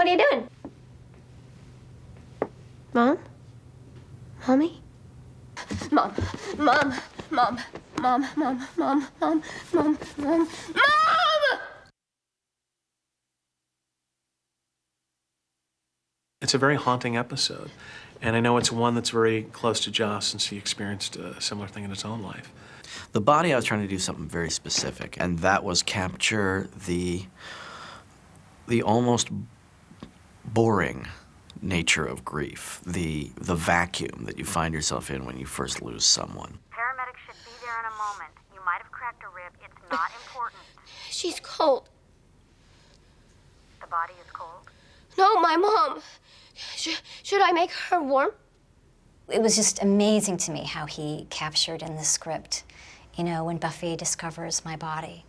What are you doing? Mom? Mommy? Mom. Mom. Mom. Mom. Mom. Mom. Mom. Mom. Mom. Mom! It's a very haunting episode, and I know it's one that's very close to Joss since he experienced a similar thing in his own life. The body, I was trying to do something very specific, and that was capture the almost boring nature of grief, the vacuum that you find yourself in when you first lose someone. Paramedics should be there in a moment. You might have cracked a rib. It's not important. She's cold. The body is cold. No, my mom. Should I make her warm? It was just amazing to me how he captured in the script, you know, when Buffy discovers my body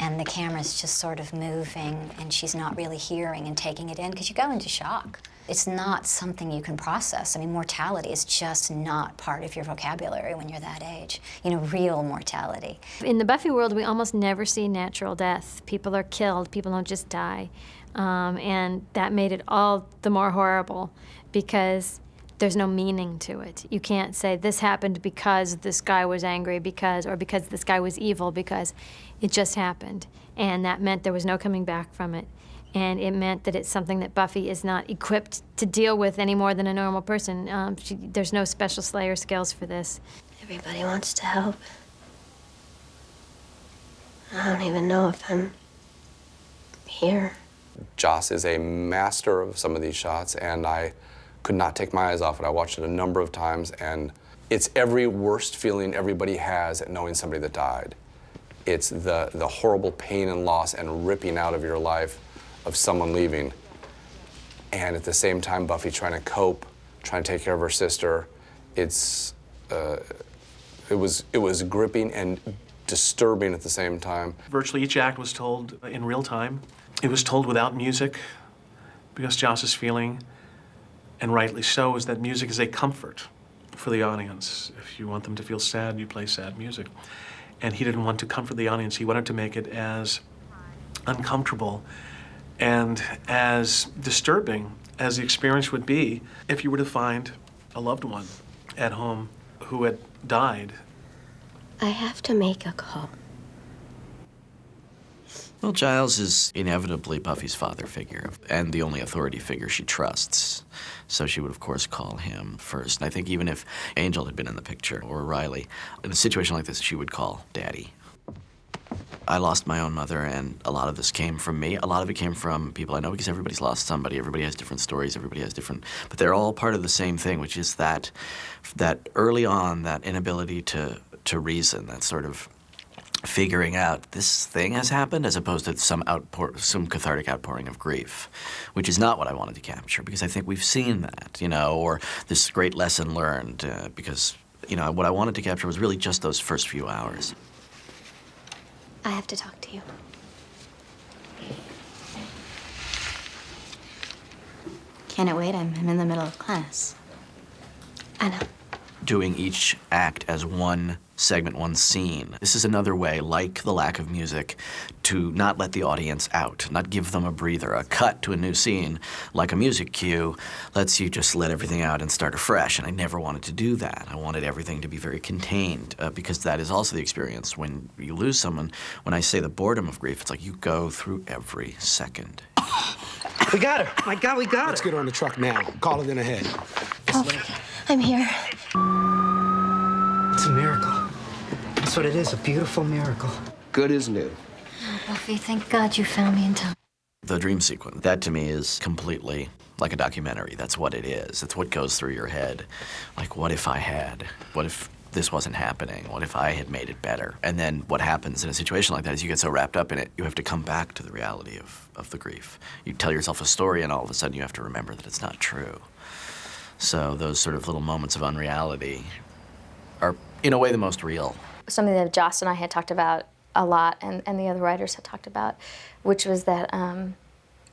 and the camera's just sort of moving and she's not really hearing and taking it in because you go into shock. It's not something you can process. I mean, mortality is just not part of your vocabulary when you're that age. You know, real mortality. In the Buffy world, we almost never see natural death. People are killed, people don't just die. And that made it all the more horrible because there's no meaning to it. You can't say this happened because this guy was angry or because this guy was evil, because it just happened. And that meant there was no coming back from it. And it meant that it's something that Buffy is not equipped to deal with any more than a normal person. There's no special Slayer skills for this. Everybody wants to help. I don't even know if I'm here. Joss is a master of some of these shots, and I could not take my eyes off it. I watched it a number of times, and it's every worst feeling everybody has at knowing somebody that died. It's the horrible pain and loss and ripping out of your life of someone leaving. And at the same time, Buffy trying to cope, trying to take care of her sister. It was gripping and disturbing at the same time. Virtually each act was told in real time. It was told without music because Joss's feeling, and rightly so, is that music is a comfort for the audience. If you want them to feel sad, you play sad music. And he didn't want to comfort the audience. He wanted to make it as uncomfortable and as disturbing as the experience would be if you were to find a loved one at home who had died. I have to make a call. Well, Giles is inevitably Buffy's father figure and the only authority figure she trusts. So she would, of course, call him first. And I think even if Angel had been in the picture, or Riley, in a situation like this, she would call Daddy. I lost my own mother, and a lot of this came from me. A lot of it came from people I know because everybody's lost somebody. Everybody has different stories. Everybody has different... But they're all part of the same thing, which is that early on, that inability to reason, that sort of figuring out this thing has happened as opposed to some cathartic outpouring of grief, which is not what I wanted to capture because I think we've seen that, you know, or this great lesson learned because, you know, what I wanted to capture was really just those first few hours. I have to talk to you. Can't wait, I'm in the middle of class. I know. Doing each act as one segment, one scene. This is another way, like the lack of music, to not let the audience out, not give them a breather. A cut to a new scene, like a music cue, lets you just let everything out and start afresh, and I never wanted to do that. I wanted everything to be very contained, because that is also the experience when you lose someone. When I say the boredom of grief, it's like you go through every second. We got her. My God, we got her. Let's get her on the truck now. Call it in ahead. Oh, I'm here. It's a miracle. That's what it is, a beautiful miracle. Good as new. Oh, Buffy, thank God you found me in time. The dream sequence, that to me is completely like a documentary. That's what it is. It's what goes through your head. Like, what if I had? What if this wasn't happening? What if I had made it better? And then what happens in a situation like that is you get so wrapped up in it, you have to come back to the reality of the grief. You tell yourself a story, and all of a sudden you have to remember that it's not true. So those sort of little moments of unreality are, in a way, the most real. Something that Joss and I had talked about a lot, and the other writers had talked about, which was that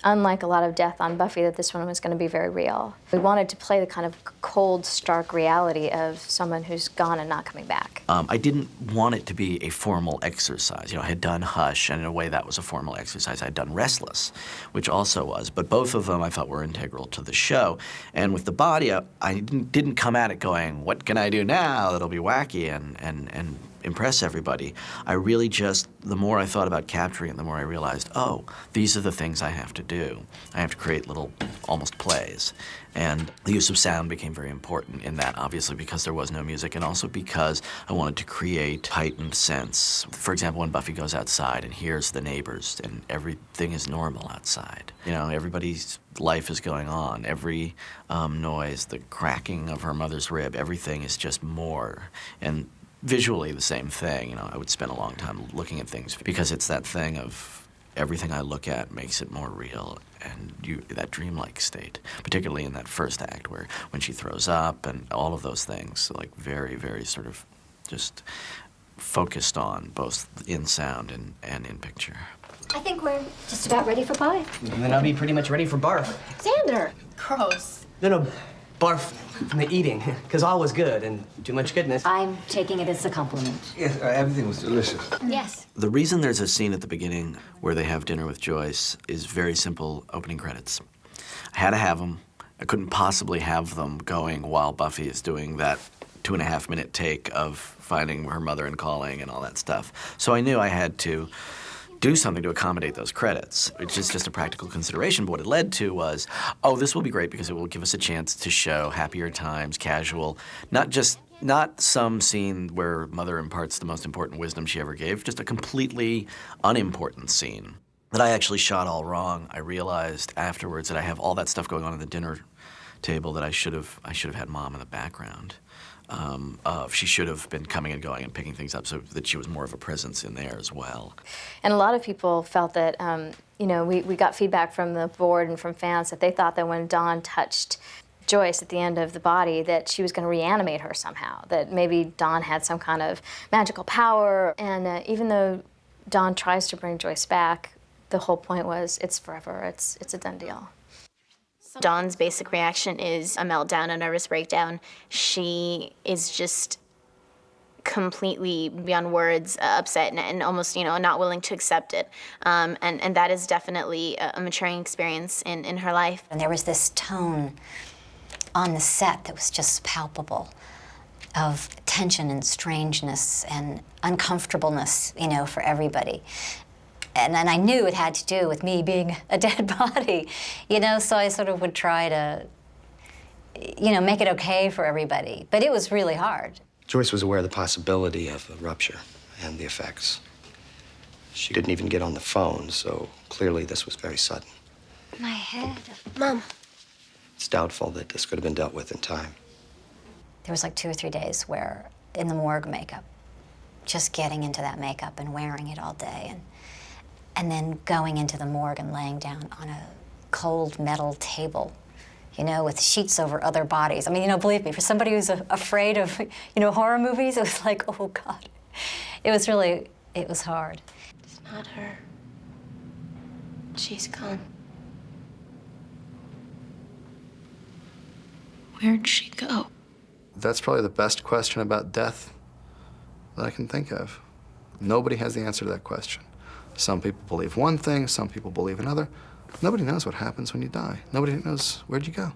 unlike a lot of death on Buffy, that this one was going to be very real. We wanted to play the kind of cold, stark reality of someone who's gone and not coming back. I didn't want it to be a formal exercise. You know, I had done Hush, and in a way that was a formal exercise. I'd done Restless, which also was. But both of them I thought were integral to the show. And with The Body, I didn't come at it going, what can I do now that'll be wacky and impress everybody? I really just, the more I thought about capturing it, the more I realized, oh, these are the things I have to do. I have to create little, almost plays. And the use of sound became very important in that, obviously, because there was no music, and also because I wanted to create heightened sense. For example, when Buffy goes outside and hears the neighbors, and everything is normal outside. You know, everybody's life is going on. Every noise, the cracking of her mother's rib, everything is just more. And visually the same thing. You know, I would spend a long time looking at things because it's that thing of everything I look at makes it more real, and that dreamlike state, particularly in that first act where when she throws up and all of those things, like very, very sort of just focused on both in sound and in picture. I think we're just about ready for pie. And then I'll be pretty much ready for barf. Xander! Gross. No, barf from the eating, because all was good and too much goodness. I'm taking it as a compliment. Yes, everything was delicious. Yes. The reason there's a scene at the beginning where they have dinner with Joyce is very simple: opening credits. I had to have them. I couldn't possibly have them going while Buffy is doing that 2.5-minute take of finding her mother and calling and all that stuff. So I knew I had to do something to accommodate those credits, which is just a practical consideration. But what it led to was, oh, this will be great because it will give us a chance to show happier times, casual, not some scene where Mother imparts the most important wisdom she ever gave, just a completely unimportant scene that I actually shot all wrong. I realized afterwards that I have all that stuff going on at the dinner table that I should have had Mom in the background. She should have been coming and going and picking things up so that she was more of a presence in there as well. And a lot of people felt that, you know, we got feedback from the board and from fans that they thought that when Dawn touched Joyce at the end of The Body, that she was going to reanimate her somehow, that maybe Dawn had some kind of magical power. And even though Dawn tries to bring Joyce back, the whole point was it's forever, it's a done deal. Dawn's basic reaction is a meltdown, a nervous breakdown. She is just completely beyond words upset and almost, you know, not willing to accept it. And that is definitely a maturing experience in her life. And there was this tone on the set that was just palpable of tension and strangeness and uncomfortableness, you know, for everybody. And I knew it had to do with me being a dead body, you know, so I sort of would try to, you know, make it okay for everybody. But it was really hard. Joyce was aware of the possibility of a rupture and the effects. She didn't even get on the phone, so clearly this was very sudden. My head. Mom. It's doubtful that this could have been dealt with in time. There was like 2 or 3 days where, in the morgue makeup, just getting into that makeup and wearing it all day, and then going into the morgue and laying down on a cold metal table, you know, with sheets over other bodies. I mean, you know, believe me, for somebody who's afraid of, you know, horror movies, it was like, oh, God. It was hard. It's not her. She's gone. Where'd she go? That's probably the best question about death that I can think of. Nobody has the answer to that question. Some people believe one thing, some people believe another. Nobody knows what happens when you die. Nobody knows where'd you go.